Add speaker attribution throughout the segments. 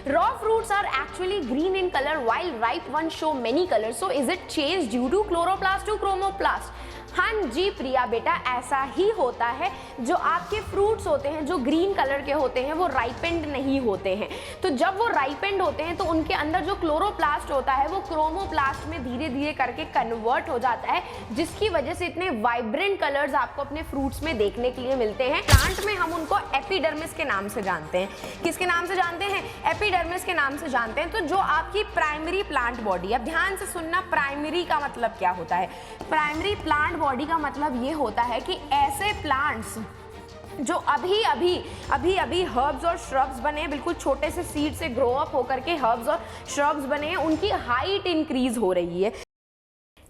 Speaker 1: Raw fruits are actually green in color while ripe ones show many colors. So is it changed due to chloroplast to chromoplast? हाँ जी प्रिया बेटा, ऐसा ही होता है। जो आपके फ्रूट्स होते हैं जो ग्रीन कलर के होते हैं वो राइपेंड नहीं होते हैं। तो जब वो राइपेंड होते हैं तो उनके अंदर जो क्लोरोप्लास्ट होता है वो क्रोमोप्लास्ट में धीरे धीरे करके कन्वर्ट हो जाता है, जिसकी वजह से इतने वाइब्रेंट कलर्स आपको अपने फ्रूट्स में देखने के लिए मिलते हैं। प्लांट में हम उनको एपिडर्मिस के नाम से जानते हैं। किसके नाम से जानते हैं? एपिडर्मिस के नाम से जानते हैं। तो जो आपकी प्राइमरी प्लांट बॉडी, अब ध्यान से सुनना, प्राइमरी का मतलब क्या होता है? प्राइमरी प्लांट बॉडी का मतलब ये होता है कि ऐसे प्लांट्स जो अभी अभी हर्ब्स और श्रब्स बने, बिल्कुल छोटे से सीड से ग्रो अप होकर के हर्ब्स और श्रब्स बने हैं, उनकी हाइट इंक्रीज हो रही है।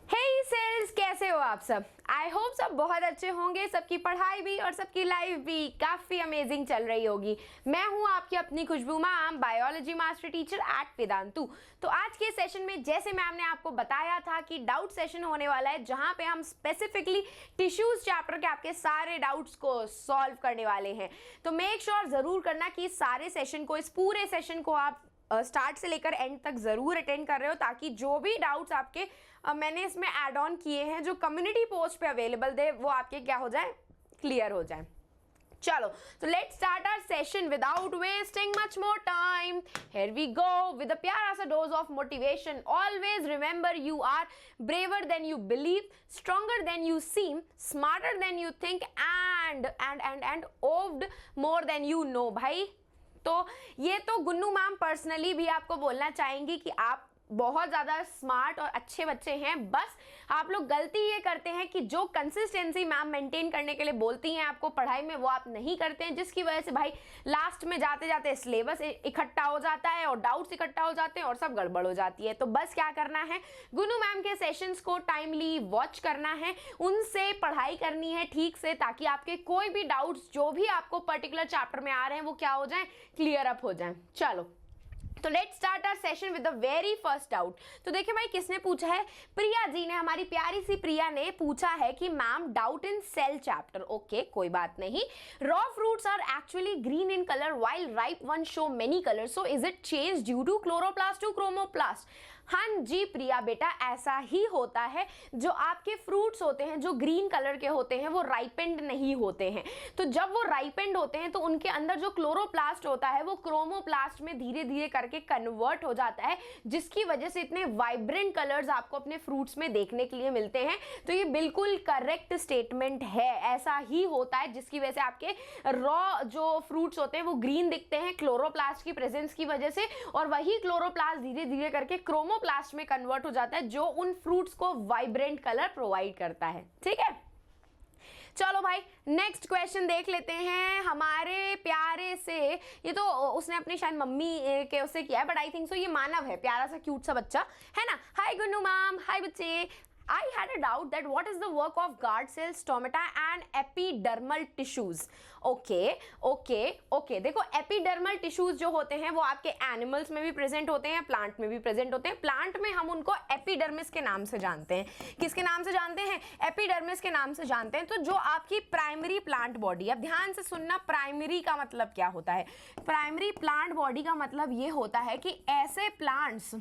Speaker 1: हे सेल्स, कैसे हो आप सब? आई होप सब बहुत अच्छे होंगे। सबकी पढ़ाई भी और सबकी लाइफ भी काफ़ी अमेजिंग चल रही होगी। मैं हूँ आपकी अपनी Khushbu ma'am, biology master teacher at Vedantu. तो आज के सेशन में जैसे मैम ने आपको बताया था कि डाउट सेशन होने वाला है, जहाँ पे हम स्पेसिफिकली टिश्यूज चैप्टर के आपके सारे डाउट्स को सॉल्व करने वाले हैं। तो मेक श्योर ज़रूर करना कि इस सारे सेशन को, इस पूरे सेशन को आप स्टार्ट से लेकर एंड तक ज़रूर अटेंड कर रहे हो, ताकि जो भी डाउट्स आपके मैंने इसमें ऐड ऑन किए हैं जो कम्युनिटी पोस्ट पे अवेलेबल थे वो आपके क्या हो जाए, क्लियर हो जाए। चलो, तो let's start our session without wasting much more time. Here we go with a प्यारा सा dose of motivation. Always remember, you are braver than you believe, stronger than you seem, smarter than you think, and loved more than you know. भाई, तो ये तो Gunnu ma'am personally भी आपको बोलना चाहेंगी कि आप बहुत ज़्यादा स्मार्ट और अच्छे बच्चे हैं। बस आप लोग गलती ये करते हैं कि जो कंसिस्टेंसी मैम मेंटेन करने के लिए बोलती हैं आपको पढ़ाई में, वो आप नहीं करते हैं, जिसकी वजह से भाई लास्ट में जाते जाते सिलेबस इकट्ठा हो जाता है और डाउट्स इकट्ठा हो जाते हैं और सब गड़बड़ हो जाती है। तो बस क्या करना है, गुन्नू मैम के सेशंस को टाइमली वॉच करना है, उनसे पढ़ाई करनी है ठीक से, ताकि आपके कोई भी डाउट्स जो भी आपको पर्टिकुलर चैप्टर में आ रहे हैं वो क्या हो जाए, क्लियर अप हो जाए। चलो, तो let's start our session with the very first doubt. तो देखिए भाई, किसने पूछा है? प्रिया जी ने, हमारी प्यारी सी प्रिया ने पूछा है कि ma'am doubt in cell chapter. Okay, कोई बात नहीं। Raw fruits are actually green in colour while ripe one show many colours, so is it change due to chloroplast to chromoplast? हाँ जी प्रिया बेटा, ऐसा ही होता है। जो आपके फ्रूट्स होते हैं जो ग्रीन कलर के होते हैं वो राइपेंड नहीं होते हैं। तो जब वो राइपेंड होते हैं तो उनके अंदर जो क्लोरोप्लास्ट होता है वो क्रोमोप्लास्ट में धीरे धीरे करके कन्वर्ट हो जाता है, जिसकी वजह से इतने वाइब्रेंट कलर्स आपको अपने फ्रूट्स में देखने के लिए मिलते हैं। तो ये बिल्कुल करेक्ट स्टेटमेंट है, ऐसा ही होता है, जिसकी वजह से आपके रॉ जो फ्रूट्स होते हैं वो ग्रीन दिखते हैं क्लोरोप्लास्ट की प्रेजेंस की वजह से, और वही क्लोरोप्लास्ट धीरे धीरे करके क्रोमोप्लास्ट में कन्वर्ट हो जाता है, जो उन फ्रूट्स को वाइब्रेंट कलर प्रोवाइड करता है। ठीक है, चलो भाई नेक्स्ट क्वेश्चन देख लेते हैं हमारे प्यारे से। ये तो उसने अपनी शायद मम्मी के उससे किया है, बट आई थिंक सो ये मानव है, प्यारा सा क्यूट सा बच्चा है ना। हाय गुन्नू मैम, हाय बच्चे। I had a doubt that what is the work of guard cells, stomata and epidermal tissues. Okay. देखो, एपिडर्मल टिश्यूज जो होते हैं वो आपके एनिमल्स में भी प्रेजेंट होते हैं, प्लांट में भी प्रेजेंट होते हैं। प्लांट में हम उनको एपिडर्मिस के नाम से जानते हैं। किसके नाम से जानते हैं? एपिडर्मिस के नाम से जानते हैं। तो जो आपकी प्राइमरी प्लांट बॉडी, अब ध्यान से सुनना, प्राइमरी का मतलब क्या होता है? प्राइमरी प्लांट बॉडी का मतलब ये होता है कि ऐसे प्लांट्स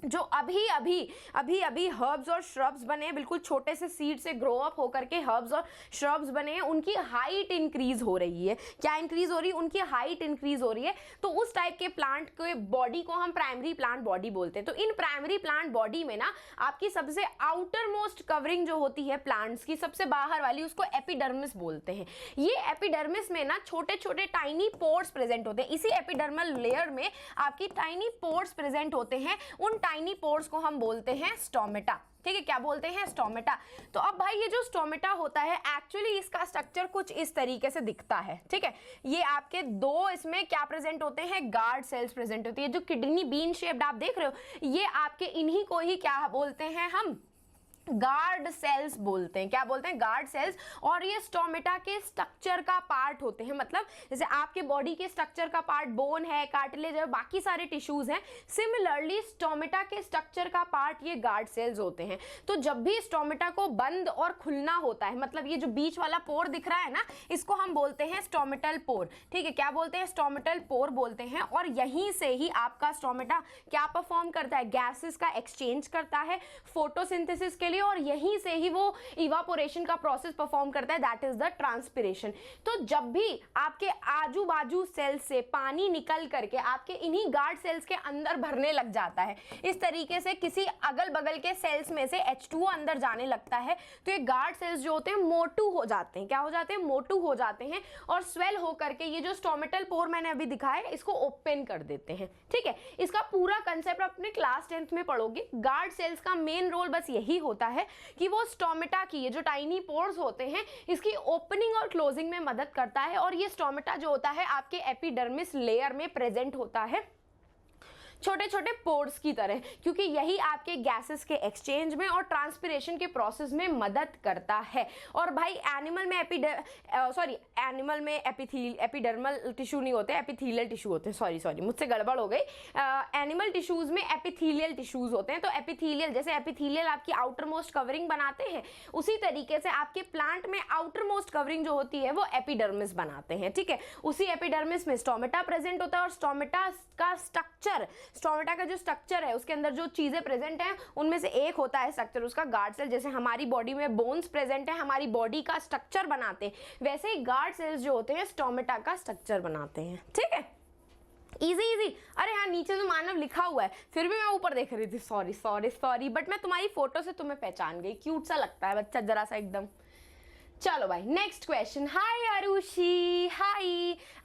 Speaker 1: जो अभी हर्ब्स और श्रब्स बने, बिल्कुल छोटे से सीड से ग्रो अप होकर के हर्ब्स और श्रब्स बने हैं, उनकी हाइट इंक्रीज हो रही है। क्या इंक्रीज हो रही है? उनकी हाइट इंक्रीज हो रही है। तो उस टाइप के प्लांट के बॉडी को हम प्राइमरी प्लांट बॉडी बोलते हैं। तो इन प्राइमरी प्लांट बॉडी में ना आपकी सबसे आउटर मोस्ट कवरिंग जो होती है प्लांट्स की, सबसे बाहर वाली, उसको एपिडर्मिस बोलते हैं। ये एपिडर्मिस में ना छोटे छोटे टाइनी पोर्स प्रेजेंट होते हैं। इसी एपिडर्मल लेयर में आपकी टाइनी पोर्स प्रेजेंट होते हैं। उन टाइनी पोर्स को हम बोलते हैं स्टोमेटा। ठीक है, क्या बोलते हैं? स्टोमेटा। तो अब भाई ये जो स्टोमेटा होता है, एक्चुअली इसका स्ट्रक्चर कुछ इस तरीके से दिखता है। ठीक है, ये आपके दो इसमें क्या प्रेजेंट होते हैं? गार्ड सेल्स प्रेजेंट होती है। जो किडनी बीन शेप्ड आप देख रहे हो, ये आपके इन्हीं को ही क्या बोलते हैं हम? गार्ड सेल्स बोलते हैं। क्या बोलते हैं? Guard cells. और ये स्टोमेटा के स्ट्रक्चर का पार्ट होते हैं, मतलब जैसे आपके बॉडी के स्ट्रक्चर का पार्ट बोन है, कार्टिलेज है, बाकी सारे टिश्यूज हैं, सिमिलरली स्टोमेटा के स्ट्रक्चर का पार्ट ये गार्ड सेल्स होते हैं। तो जब भी स्टोमेटा को बंद और खुलना होता है, मतलब ये जो बीच वाला पोर दिख रहा है ना, इसको हम बोलते हैं स्टोमेटल पोर। ठीक है, क्या बोलते हैं? स्टोमेटल पोर बोलते हैं। और यहीं से ही आपका स्टोमेटा क्या परफॉर्म करता है? गैसेस का एक्सचेंज करता है फोटोसिंथेसिस के लिए, और यहीं से ही वो इवापोरेशन का प्रोसेस परफॉर्म करता है, दैट इज द ट्रांसपिरेशन। तो जब भी आपके आजू बाजू सेल्स से पानी निकल करके आपके इन्हीं गार्ड सेल्स के अंदर भरने लग जाता है, इस तरीके से किसी अगल बगल के सेल्स में से H2O अंदर जाने लगता है, तो ये गार्ड सेल्स जो होते हैं मोटू हो जाते हैं। क्या हो जाते हैं? मोटू हो जाते हैं, और स्वेल हो करके ये जो स्टोमेटल पोर मैंने अभी दिखाया इसको ओपन कर देते हैं। ठीक है, इसका पूरा कंसेप्ट अपने क्लास 10th में पढ़ोगे। गार्ड सेल्स का मेन रोल बस यही होता है कि वो स्टोमेटा की ये जो टाइनी पोर्स होते हैं इसकी ओपनिंग और क्लोजिंग में मदद करता है। और ये स्टोमेटा जो होता है आपके एपिडर्मिस लेयर में प्रेजेंट होता है, छोटे छोटे पोर्स की तरह, क्योंकि यही आपके गैसेस के एक्सचेंज में और ट्रांसपिरेशन के प्रोसेस में मदद करता है। और भाई एनिमल में एपिडर्मल टिश्यू नहीं होते, एपिथेलियल टिश्यू होते हैं। सॉरी मुझसे गड़बड़ हो गई। एनिमल टिश्यूज में एपिथेलियल टिश्यूज होते हैं। तो एपिथेलियल, जैसे एपिथेलियल आपकी आउटर मोस्ट कवरिंग बनाते हैं, उसी तरीके से आपके प्लांट में आउटर मोस्ट कवरिंग जो होती है वो एपिडर्मिस बनाते हैं। ठीक है, उसी एपिडर्मिस में स्टोमेटा प्रेजेंट होता है, और स्टोमेटा का स्ट्रक्चर, स्टोमेटा का जो स्ट्रक्चर है उसके अंदर जो चीजें प्रेजेंट हैं उनमें से एक होता है स्ट्रक्चर उसका गार्ड सेल। जैसे हमारी बॉडी में बोन्स प्रेजेंट है, हमारी बॉडी का स्ट्रक्चर बनाते हैं, वैसे ही गार्ड सेल्स जो होते हैं स्टोमेटा का स्ट्रक्चर बनाते हैं। ठीक है, इजी इजी। अरे हाँ, नीचे तो मानव लिखा हुआ है, फिर भी मैं ऊपर देख रही थी। सॉरी, बट मैं तुम्हारी फोटो से तुम्हें पहचान गई। क्यूट सा लगता है बच्चा जरा सा एकदम। चलो भाई, next question. Hi Arushi, hi,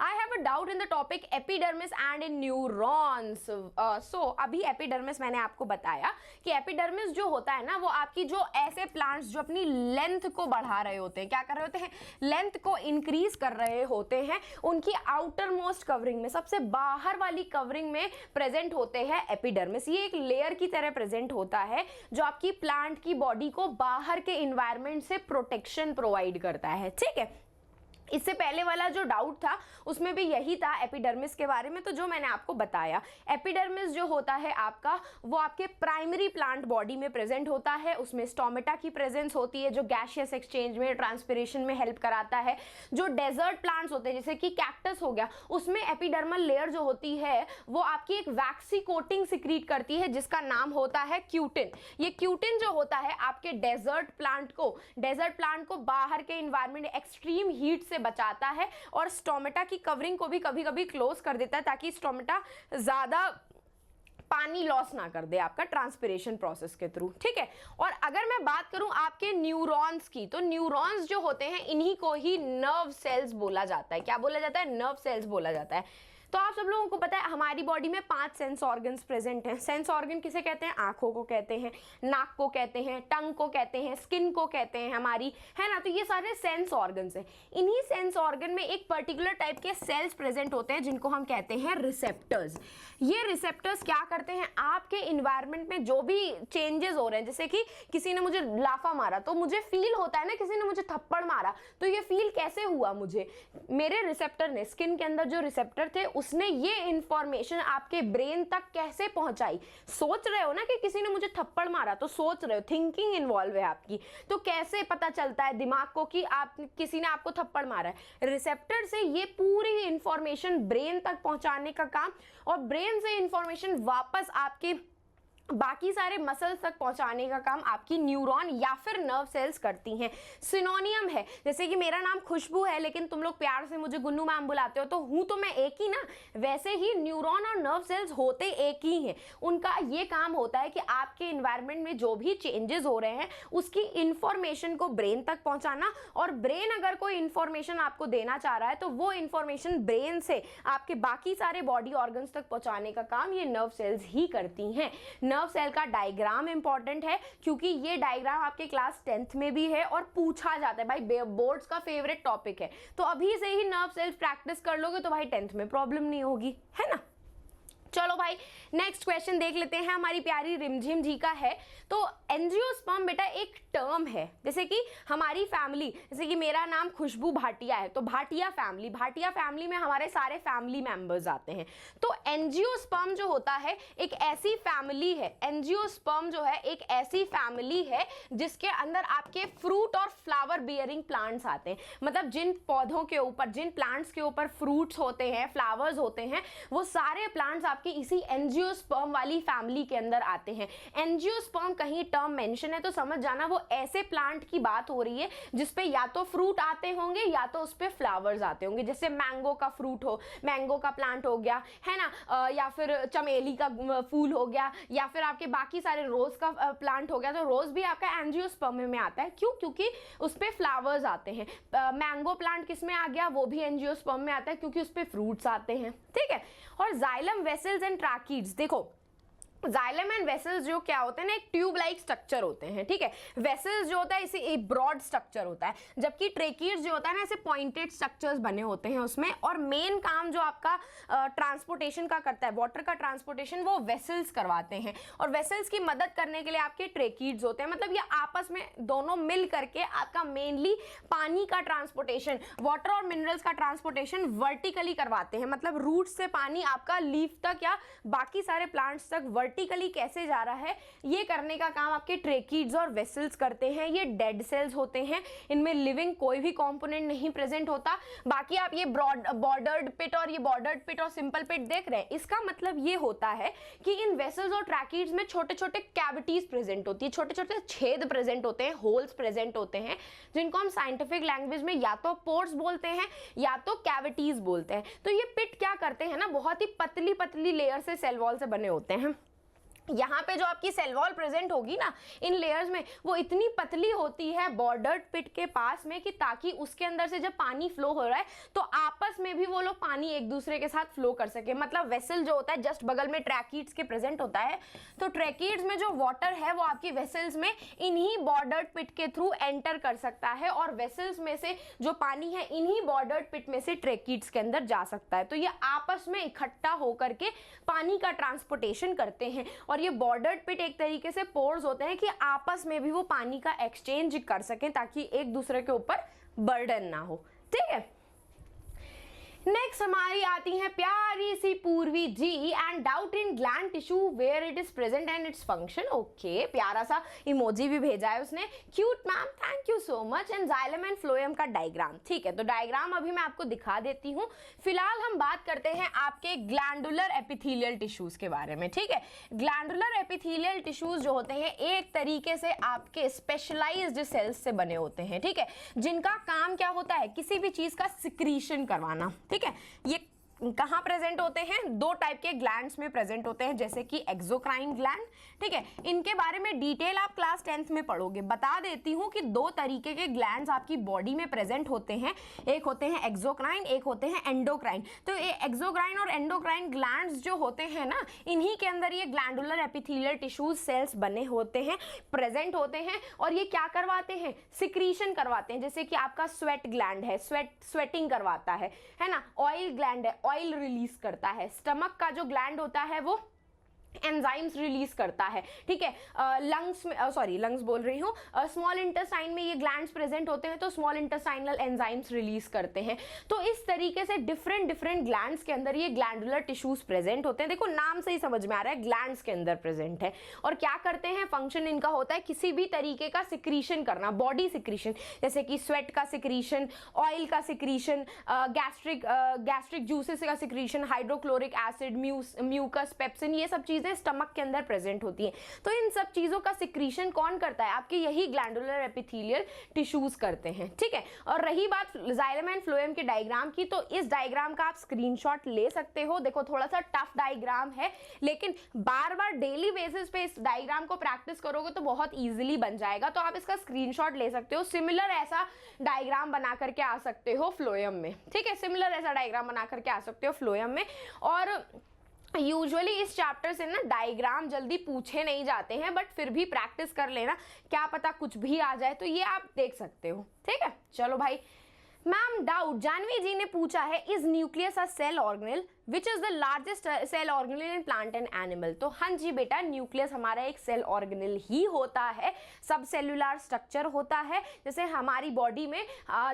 Speaker 1: I have a doubt in the topic epidermis and in neurons. So अभी एपिडर्मिस मैंने आपको बताया कि एपिडर्मिस जो होता है ना, वो आपकी जो ऐसे प्लांट्स जो अपनी लेंथ को बढ़ा रहे होते हैं, क्या कर रहे होते हैं? लेंथ को इंक्रीज कर रहे होते हैं, उनकी आउटर मोस्ट कवरिंग में, सबसे बाहर वाली कवरिंग में प्रेजेंट होते हैं एपिडर्मिस। ये एक लेयर की तरह प्रेजेंट होता है जो आपकी प्लांट की बॉडी को बाहर के इन्वायरमेंट से प्रोटेक्शन प्रोवाइड करता है। ठीक है, इससे पहले वाला जो डाउट था उसमें भी यही था एपिडर्मिस के बारे में, तो जो मैंने आपको बताया, एपिडर्मिस जो होता है आपका, वो आपके प्राइमरी प्लांट बॉडी में प्रेजेंट होता है, उसमें स्टोमेटा की प्रेजेंस होती है जो गैसियस एक्सचेंज में, ट्रांसपिरेशन में हेल्प कराता है। जो डेजर्ट प्लांट्स होते हैं जैसे कि कैक्टस हो गया, उसमें एपिडर्मल लेयर जो होती है वो आपकी एक वैक्सी कोटिंग सिक्रीट करती है जिसका नाम होता है क्यूटिन। ये क्यूटिन जो होता है आपके डेजर्ट प्लांट को बाहर के इन्वायरमेंट, एक्सट्रीम हीट से बचाता है, और स्टोमेटा की कवरिंग को भी कभी कभी क्लोज कर देता है ताकि स्टोमेटा ज्यादा पानी लॉस ना कर दे आपका ट्रांसपिरेशन प्रोसेस के थ्रू। ठीक है, और अगर मैं बात करूं आपके न्यूरॉन्स की, तो न्यूरॉन्स जो होते हैं इन्हीं को ही नर्व सेल्स बोला जाता है। क्या बोला जाता है? नर्व सेल्स बोला जाता है। तो आप सब लोगों को पता है हमारी बॉडी में 5 सेंस ऑर्गन्स प्रेजेंट हैं। सेंस ऑर्गन किसे कहते हैं? आंखों को कहते हैं, नाक को कहते हैं, टंग को कहते हैं, स्किन को कहते हैं हमारी, है ना। तो ये सारे सेंस ऑर्गन्स हैं। इन्हीं सेंस ऑर्गन में एक पर्टिकुलर टाइप के सेल्स प्रेजेंट होते हैं जिनको हम कहते हैं रिसेप्टर्स। ये रिसेप्टर्स क्या करते हैं? आपके इन्वायरमेंट में जो भी चेंजेस हो रहे हैं, जैसे कि किसी ने मुझे लाफा मारा तो मुझे फील होता है ना, किसी ने मुझे थप्पड़ मारा तो ये फील कैसे हुआ मुझे? मेरे रिसेप्टर ने, स्किन के अंदर जो रिसेप्टर थे उसने ये इंफॉर्मेशन आपके ब्रेन तक कैसे पहुंचाई? सोच रहे हो ना कि किसी ने मुझे थप्पड़ मारा, तो सोच रहे हो, थिंकिंग इन्वॉल्व है आपकी। तो कैसे पता चलता है दिमाग को कि आप, किसी ने आपको थप्पड़ मारा है? रिसेप्टर से ये पूरी इंफॉर्मेशन ब्रेन तक पहुंचाने का काम, और ब्रेन से इंफॉर्मेशन वापस आपके बाकी सारे मसल्स तक पहुंचाने का काम आपकी न्यूरॉन या फिर नर्व सेल्स करती हैं। सिनोनियम है, जैसे कि मेरा नाम खुशबू है लेकिन तुम लोग प्यार से मुझे गुन्नू मैम बुलाते हो, तो हूं तो मैं एक ही ना, वैसे ही न्यूरॉन और नर्व सेल्स होते एक ही हैं। उनका ये काम होता है कि आपके इन्वायरमेंट में जो भी चेंजेस हो रहे हैं उसकी इंफॉर्मेशन को ब्रेन तक पहुंचाना, और ब्रेन अगर कोई इंफॉर्मेशन आपको देना चाह रहा है तो वो इंफॉर्मेशन ब्रेन से आपके बाकी सारे बॉडी ऑर्गन्स तक पहुंचाने का काम ये नर्व सेल्स ही करती हैं। नर्व सेल का डायग्राम इंपॉर्टेंट है क्योंकि ये डायग्राम आपके क्लास 10th में भी है और पूछा जाता है। भाई बोर्ड्स का फेवरेट टॉपिक है, तो अभी से ही नर्व सेल्स प्रैक्टिस कर लोगे तो भाई 10th में प्रॉब्लम नहीं होगी, है ना। चलो भाई नेक्स्ट क्वेश्चन देख लेते हैं, हमारी प्यारी रिमझिम जी का है। तो एंजियोस्पर्म बेटा एक टर्म है, जैसे कि हमारी फैमिली, जैसे कि मेरा नाम खुशबू भाटिया है तो भाटिया फैमिली में हमारे सारे फैमिली मेंबर्स आते हैं। तो एंजियोस्पर्म जो होता है एक ऐसी फैमिली है, एंजियोस्पर्म जो है एक ऐसी फैमिली है जिसके अंदर आपके फ्रूट और फ्लावर बियरिंग प्लांट्स आते हैं। मतलब जिन पौधों के ऊपर, जिन प्लांट्स के ऊपर फ्रूट्स होते हैं, फ्लावर्स होते हैं, वो सारे प्लांट्स आपके इसी एंजियोस्पर्म वाली फैमिली के अंदर आते हैं। एंजियोस्पर्म कहीं टर्म मेंशन है तो समझ जाना वो ऐसे प्लांट की बात हो रही है जिसपे या तो फ्रूट आते होंगे या तो उस पे फ्लावर्स आते होंगे। जैसे मैंगो का फ्रूट हो, मैंगो का प्लांट हो गया है ना, या फिर चमेली का फूल हो गया, या फिर आपके बाकी सारे रोज का प्लांट हो गया। तो रोज भी आपका एंजियोस्पर्म में आता है, क्यों? क्योंकि उस पे फ्लावर्स आते हैं। मैंगो प्लांट किस में आ गया? वो भी एंजियोस्पर्म में आता है क्योंकि उस पे फ्रूट्स आते हैं, ठीक है। और जाइलम वेसल्स एंड ट्रैकीड्स, देखो जाइलम एंड वेसल्स जो क्या होते हैं ना, एक ट्यूब लाइक स्ट्रक्चर होते हैं, ठीक है। वेसल्स जो होता है इसे एक ब्रॉड स्ट्रक्चर होता है, जबकि ट्रेकीड्स जो होता है ना ऐसे पॉइंटेड स्ट्रक्चर्स बने होते हैं उसमें। और मेन काम जो आपका ट्रांसपोर्टेशन का करता है, वाटर का ट्रांसपोर्टेशन, वो वेसल्स करवाते हैं। और वेसल्स की मदद करने के लिए आपके ट्रेकीड्स होते हैं। मतलब ये आपस में दोनों मिल करके आपका मेनली पानी का ट्रांसपोर्टेशन, वाटर और मिनरल्स का ट्रांसपोर्टेशन वर्टिकली करवाते हैं। मतलब रूट से पानी आपका लीफ तक या बाकी सारे प्लांट्स तक वर्टिकली कैसे जा रहा है, ये करने का काम आपके ट्रेकीड्स और वेसल्स करते हैं। ये डेड सेल्स होते हैं, इनमें लिविंग कोई भी कंपोनेंट नहीं प्रेजेंट होता। बाकी आप ये बॉर्डर्ड पिट और ये बॉर्डर्ड पिट और सिंपल पिट देख रहे हैं, इसका मतलब ये होता है कि इन वेसल्स और ट्रैकीड्स में छोटे छोटे कैविटीज प्रेजेंट होती है, छोटे छोटे छेद प्रेजेंट होते हैं, होल्स प्रेजेंट होते हैं, जिनको हम साइंटिफिक लैंग्वेज में या तो पोर्स बोलते हैं या तो कैविटीज बोलते हैं। तो ये पिट क्या करते हैं ना, बहुत ही पतली पतली लेयर से सेल वॉल से बने होते हैं। यहाँ पे जो आपकी सेल वॉल प्रेजेंट होगी ना इन लेयर्स में, वो इतनी पतली होती है बॉर्डर्ड पिट के पास में कि ताकि उसके अंदर से जब पानी फ्लो हो रहा है तो आपस में भी वो लोग पानी एक दूसरे के साथ फ्लो कर सके। मतलब वेसल जो होता है जस्ट बगल में ट्रैकीड्स के प्रेजेंट होता है, तो ट्रैकीड्स में जो वाटर है वो आपकी वेसल्स में इन्हीं बॉर्डर्ड पिट के थ्रू एंटर कर सकता है, और वेसल्स में से जो पानी है इन्हीं बॉर्डर्ड पिट में से ट्रैकीड्स के अंदर जा सकता है। तो ये आपस में इकट्ठा होकर के पानी का ट्रांसपोर्टेशन करते हैं। और ये बॉर्डर्ड पिट एक तरीके से पोर्स होते हैं कि आपस में भी वो पानी का एक्सचेंज कर सकें ताकि एक दूसरे के ऊपर बर्डन ना हो, ठीक है। नेक्स्ट हमारी आती है प्यारी सी Purvi ji, and doubt in gland tissue where it is present and its function. Okay, प्यारा सा इमोजी भी भेजा है उसने, cute ma'am, thank you so much. And xylem and phloem का डायग्राम, ठीक है। तो डायग्राम अभी मैं आपको दिखा देती हूँ। फिलहाल हम बात करते हैं आपके ग्लैंडुलर एपिथेलियल टिश्यूज के बारे में, ठीक है। ग्लैंडुलर एपिथेलियल टिश्यूज जो होते हैं एक तरीके से आपके स्पेशलाइज्ड सेल्स से बने होते हैं, ठीक है, जिनका काम क्या होता है, किसी भी चीज का सिक्रीशन करवाना, ठीक है। ये कहाँ प्रेजेंट होते हैं? दो टाइप के ग्लैंड्स में प्रेजेंट होते हैं, जैसे कि एक्सोक्राइन ग्लैंड, ठीक है। इनके बारे में डिटेल आप क्लास 10th में पढ़ोगे। बता देती हूँ कि दो तरीके के ग्लैंड्स आपकी बॉडी में प्रेजेंट होते हैं, एक होते हैं एक्सोक्राइन, एक होते हैं एंडोक्राइन। तो ये एक्सोक्राइन और एंडोक्राइन ग्लैंड्स जो होते हैं ना, इन्हीं के अंदर ये ग्लैंडुलर एपिथेलियल टिश्यूज सेल्स बने होते हैं, प्रेजेंट होते हैं। और ये क्या करवाते हैं? सिक्रीशन करवाते हैं। जैसे कि आपका स्वेट ग्लैंड है, स्वेटिंग करवाता है ना। ऑयल ग्लैंड है, ऑयल रिलीज करता है। स्टमक का जो ग्लैंड होता है वो एंजाइम्स रिलीज करता है, ठीक है। लंग्स में, सॉरी लंग्स बोल रही हूँ, स्मॉल इंटेस्टाइन में ये ग्लैंड्स प्रेजेंट होते हैं तो स्मॉल इंटेस्टाइनल एंजाइम्स रिलीज करते हैं। तो इस तरीके से डिफरेंट डिफरेंट ग्लैंड्स के अंदर ये ग्लैंडुलर टिश्यूज प्रेजेंट होते हैं। देखो नाम से ही समझ में आ रहा है ग्लैंड्स के अंदर प्रेजेंट है। और क्या करते हैं? फंक्शन इनका होता है किसी भी तरीके का सिक्रीशन करना, बॉडी सिक्रीशन, जैसे कि स्वेट का सिक्रीशन, ऑयल का सिक्रीशन, गैस्ट्रिक जूसेस का secretion, hydrochloric acid, mucus, pepsin, ये सब चीजें स्टमक के अंदर प्रेजेंट होती हैं। तो इन सब चीजों का सिक्रीशन कौन करता है? आपके यही ग्लैंडुलर एपिथेलियल टिश्यूज करते हैं, ठीक है। और रही बात जाइलम एंड फ्लोएम के डायग्राम की, तो इस डायग्राम का आप स्क्रीनशॉट ले सकते हो। देखो थोड़ा सा टफ डायग्राम है, लेकिन बार बार डेली बेसिस पे इस डायग्राम को प्रैक्टिस करोगे तो बहुत ईजिली बन जाएगा। तो आप इसका स्क्रीनशॉट ले सकते हो। सिमिलर ऐसा डायग्राम बना करके आ सकते हो फ्लोएम में, ठीक है। सिमिलर ऐसा डायग्राम बना करके आ सकते हो फ्लोएम में। और यूजुअली इस चैप्टर से ना डायग्राम जल्दी पूछे नहीं जाते हैं, बट फिर भी प्रैक्टिस कर लेना, क्या पता कुछ भी आ जाए, तो ये आप देख सकते हो, ठीक है। चलो भाई, मैम डाउट जानवी जी ने पूछा है, is nucleus a cell organelle? Which is the largest cell organelle in plant and animal? तो हाँ जी बेटा, न्यूक्लियस हमारा एक सेल ऑर्गेनल ही होता है, सब सेलुलर स्ट्रक्चर होता है। जैसे हमारी बॉडी में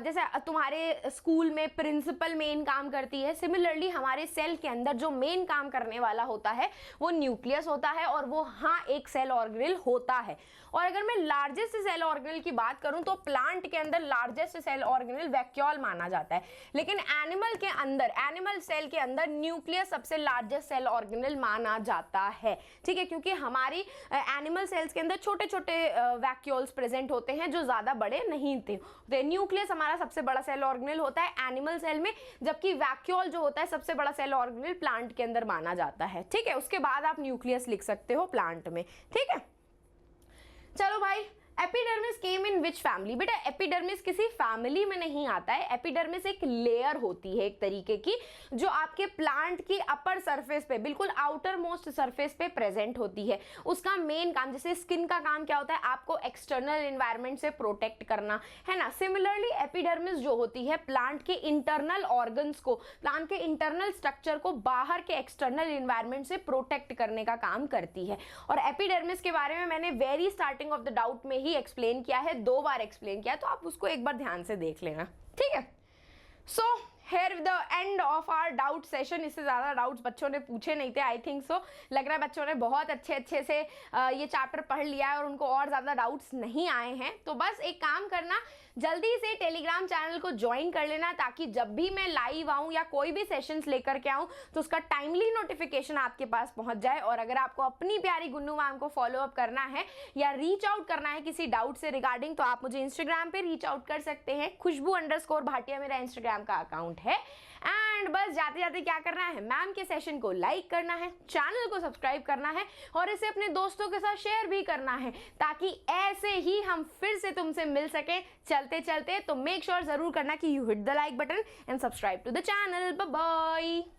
Speaker 1: जैसे तुम्हारे स्कूल में प्रिंसिपल मेन काम करती है, सिमिलरली हमारे सेल के अंदर जो मेन काम करने वाला होता है वो न्यूक्लियस होता है, और वो हाँ एक सेल ऑर्गेनल होता है। और अगर मैं लार्जेस्ट सेल ऑर्गेनल की बात करूं तो प्लांट के अंदर लार्जेस्ट सेल ऑर्गेनल वैक्यूल माना जाता है, लेकिन एनिमल के अंदर, एनिमल सेल के अंदर न्यूक्लियस सबसे लार्जेस्ट सेल ऑर्गेनल माना जाता है। ठीक है, क्योंकि हमारी एनिमल सेल्स के अंदर छोटे छोटे वैक्यूल्स प्रेजेंट होते हैं जो ज्यादा बड़े नहीं थे। न्यूक्लियस हमारा सबसे बड़ा सेल ऑर्गेनल होता है एनिमल सेल में, जबकि वैक्यूल जो होता है सबसे बड़ा सेल ऑर्गेनल प्लांट के अंदर माना जाता है। ठीक है, उसके बाद आप न्यूक्लियस लिख सकते हो प्लांट में। ठीक है, चलो भाई, एपिडर्मिस केम इन विच फैमिली? बेटा एपिडर्मिस किसी फैमिली में नहीं आता है, एपिडर्मिस एक लेयर होती है एक तरीके की, जो आपके प्लांट की अपर सरफेस पे, बिल्कुल आउटर मोस्ट सरफेस पे प्रेजेंट होती है। उसका मेन काम, जैसे स्किन का काम क्या होता है, आपको एक्सटर्नल एनवायरनमेंट से प्रोटेक्ट करना, है ना। सिमिलरली एपिडर्मिस जो होती है प्लांट के इंटरनल ऑर्गन्स को, प्लांट के इंटरनल स्ट्रक्चर को बाहर के एक्सटर्नल एनवायरनमेंट से प्रोटेक्ट करने का काम करती है। और एपिडर्मिस के बारे में मैंने very starting of the doubt में एक्सप्लेन किया है, 2 बार एक्सप्लेन किया, तो आप उसको एक बार ध्यान से देख लेना। ठीक है, सो here the end of our doubt session। इससे ज़्यादा डाउट्स बच्चों ने पूछे नहीं थे, आई थिंक सो। लग रहा है बच्चों ने बहुत अच्छे से ये चैप्टर पढ़ लिया है और उनको और ज़्यादा डाउट्स नहीं आए हैं। तो बस एक काम करना, जल्दी से टेलीग्राम चैनल को ज्वाइन कर लेना, ताकि जब भी मैं लाइव आऊँ या कोई भी सेशंस लेकर के आऊँ तो उसका टाइमली नोटिफिकेशन आपके पास पहुँच जाए। और अगर आपको अपनी प्यारी गुन्नू मैम को फॉलो अप करना है या रीच आउट करना है किसी डाउट से रिगार्डिंग, तो आप मुझे इंस्टाग्राम पे रीच आउट कर सकते हैं। खुशबू_भाटिया मेरा इंस्टाग्राम का अकाउंट है। एंड बस जाते जाते क्या करना है, मैम के सेशन को लाइक करना है, चैनल को सब्सक्राइब करना है और इसे अपने दोस्तों के साथ शेयर भी करना है, ताकि ऐसे ही हम फिर से तुमसे मिल सके चलते चलते। तो मेक श्योर जरूर करना कि you hit the like button and subscribe to the channel. Bye bye.